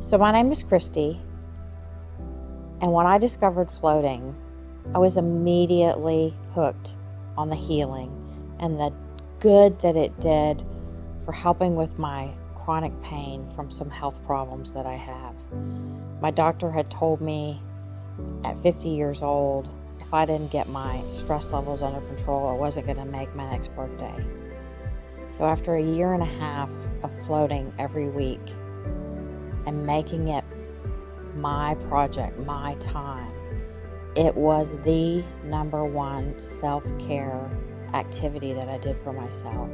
So my name is Christy, and when I discovered floating, I was immediately hooked on the healing and the good that it did for helping with my chronic pain from some health problems that I have. My doctor had told me at 50 years old, if I didn't get my stress levels under control, I wasn't going to make my next birthday. So after a year and a half of floating every week and making it my project, my time, it was the #1 self-care activity that I did for myself.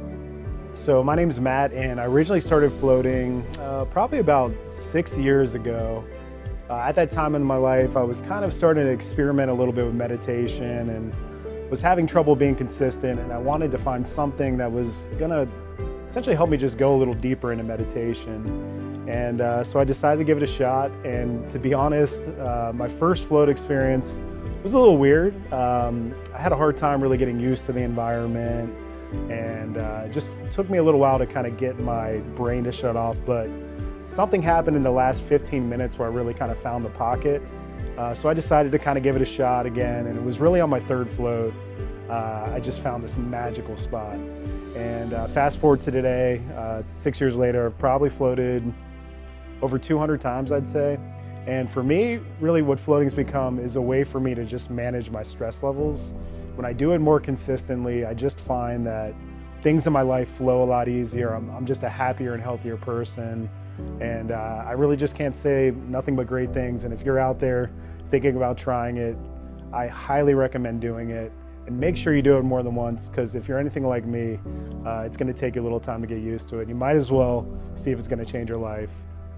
So my name is Matt, and I originally started floating probably about 6 years ago. At that time in my life, I was kind of starting to experiment a little bit with meditation and was having trouble being consistent, and I wanted to find something that was gonna essentially help me just go a little deeper into meditation. And so I decided to give it a shot, and to be honest, my first float experience was a little weird. I had a hard time really getting used to the environment, and it just took me a little while to kind of get my brain to shut off, but something happened in the last 15 minutes where I really kind of found the pocket. So I decided to kind of give it a shot again, and it was really on my third float. I just found this magical spot. And fast forward to today, 6 years later, I've probably floated over 200 times, I'd say. And for me, really what floating's become is a way for me to just manage my stress levels. When I do it more consistently, I just find that things in my life flow a lot easier. I'm just a happier and healthier person. And I really just can't say nothing but great things. And if you're out there thinking about trying it, I highly recommend doing it. And make sure you do it more than once, because if you're anything like me, it's gonna take you a little time to get used to it. You might as well see if it's gonna change your life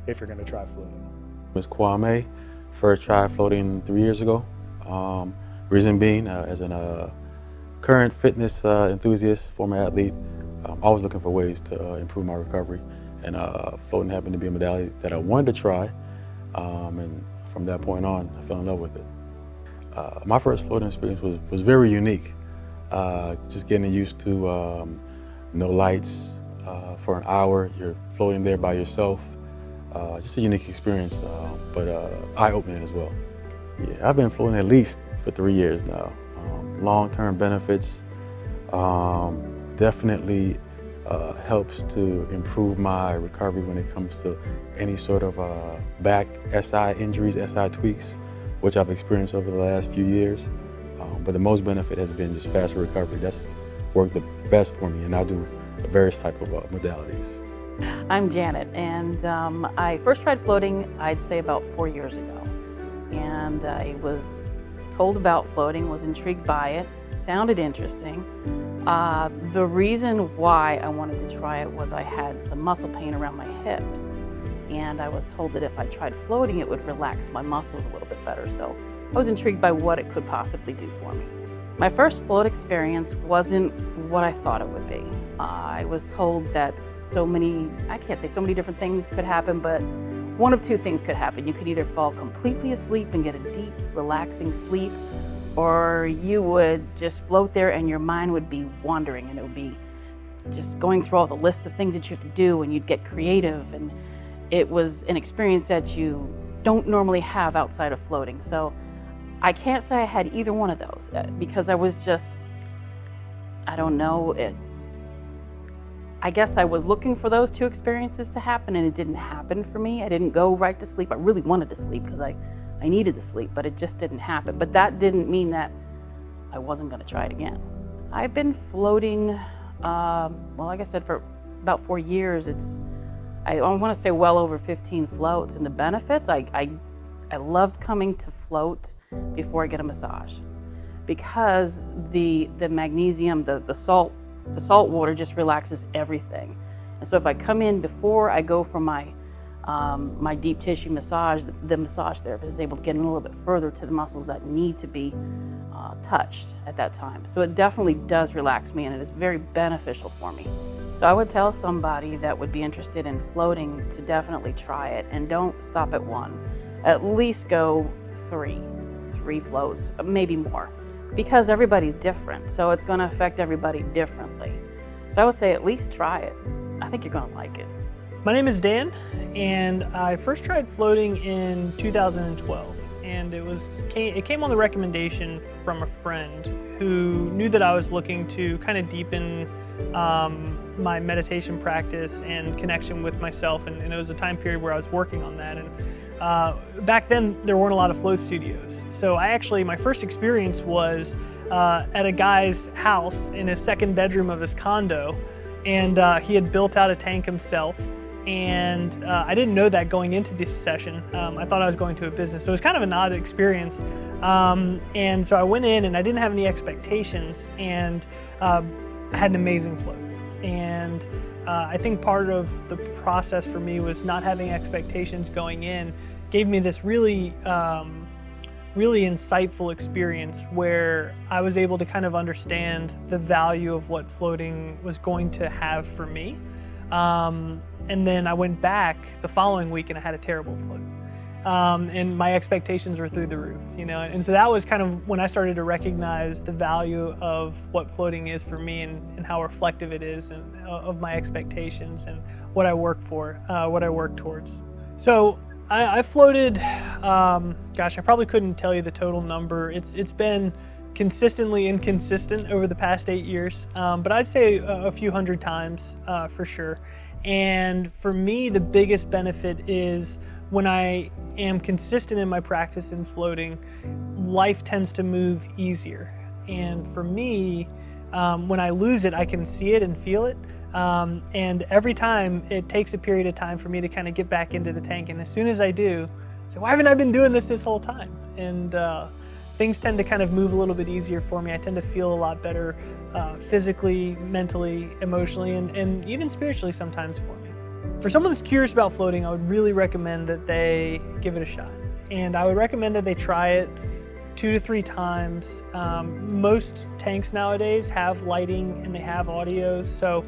if you're gonna try floating. It's Kwame. First tried floating 3 years ago. Reason being, as a current fitness enthusiast, former athlete, always looking for ways to improve my recovery. And floating happened to be a modality that I wanted to try. And from that point on, I fell in love with it. My first floating experience was very unique. Just getting used to no lights for an hour. You're floating there by yourself. Just a unique experience, but eye-opening as well. Yeah, I've been floating at least for 3 years now. Long-term benefits definitely helps to improve my recovery when it comes to any sort of back SI injuries, SI tweaks, which I've experienced over the last few years. But the most benefit has been just faster recovery. That's worked the best for me, and I do various type of modalities. I'm Janet, and I first tried floating, I'd say about 4 years ago. And I was told about floating, was intrigued by it, sounded interesting. The reason why I wanted to try it was I had some muscle pain around my hips. And I was told that if I tried floating, it would relax my muscles a little bit better. So I was intrigued by what it could possibly do for me. My first float experience wasn't what I thought it would be. I was told that I can't say so many different things could happen, but one of two things could happen. You could either fall completely asleep and get a deep, relaxing sleep, or you would just float there and your mind would be wandering, and it would be just going through all the list of things that you have to do, and you'd get creative, and it was an experience that you don't normally have outside of floating. So I can't say I had either one of those because I was just, I don't know, I guess I was looking for those two experiences to happen, and it didn't happen for me. I didn't go right to sleep. I really wanted to sleep because I needed to sleep, but it just didn't happen. But that didn't mean that I wasn't going to try it again. I've been floating, well, like I said, for about 4 years. I want to say well over 15 floats, and the benefits, I loved coming to float before I get a massage, because the magnesium, the salt water just relaxes everything. And so if I come in before I go for my deep tissue massage, the massage therapist is able to get in a little bit further to the muscles that need to be touched at that time. So it definitely does relax me, and it is very beneficial for me. So I would tell somebody that would be interested in floating to definitely try it, and don't stop at one. At least go three floats, maybe more, because everybody's different. So it's going to affect everybody differently. So I would say at least try it. I think you're going to like it. My name is Dan, and I first tried floating in 2012, and it came on the recommendation from a friend who knew that I was looking to kind of deepen my meditation practice and connection with myself, and it was a time period where I was working on that. And back then there weren't a lot of float studios, so my first experience was at a guy's house in his second bedroom of his condo, and he had built out a tank himself. And I didn't know that going into this session. I thought I was going to a business, so it was kind of an odd experience. And so I went in and I didn't have any expectations, and I had an amazing float. And I think part of the process for me was not having expectations going in gave me this really insightful experience where I was able to kind of understand the value of what floating was going to have for me. And then I went back the following week and I had a terrible float. And my expectations were through the roof, and so that was kind of when I started to recognize the value of what floating is for me, and how reflective it is of my expectations and what I work for, what I work towards. So I floated, gosh, I probably couldn't tell you the total number. It's been consistently inconsistent over the past 8 years, but I'd say a few hundred times for sure. And for me, the biggest benefit is when I am consistent in my practice in floating, life tends to move easier. And for me, when I lose it, I can see it and feel it. And every time it takes a period of time for me to kind of get back into the tank. And as soon as I do, I say, why haven't I been doing this whole time? And things tend to kind of move a little bit easier for me. I tend to feel a lot better physically, mentally, emotionally, and even spiritually sometimes for me. For someone that's curious about floating, I would really recommend that they give it a shot. And I would recommend that they try it 2 to 3 times. Most tanks nowadays have lighting and they have audio. So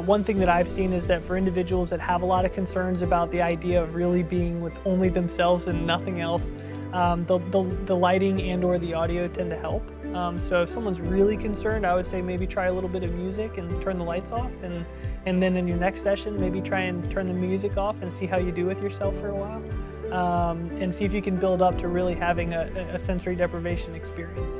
one thing that I've seen is that for individuals that have a lot of concerns about the idea of really being with only themselves and nothing else, the lighting and or the audio tend to help. So if someone's really concerned, I would say maybe try a little bit of music and turn the lights off, and then in your next session maybe try and turn the music off and see how you do with yourself for a while, and see if you can build up to really having a sensory deprivation experience.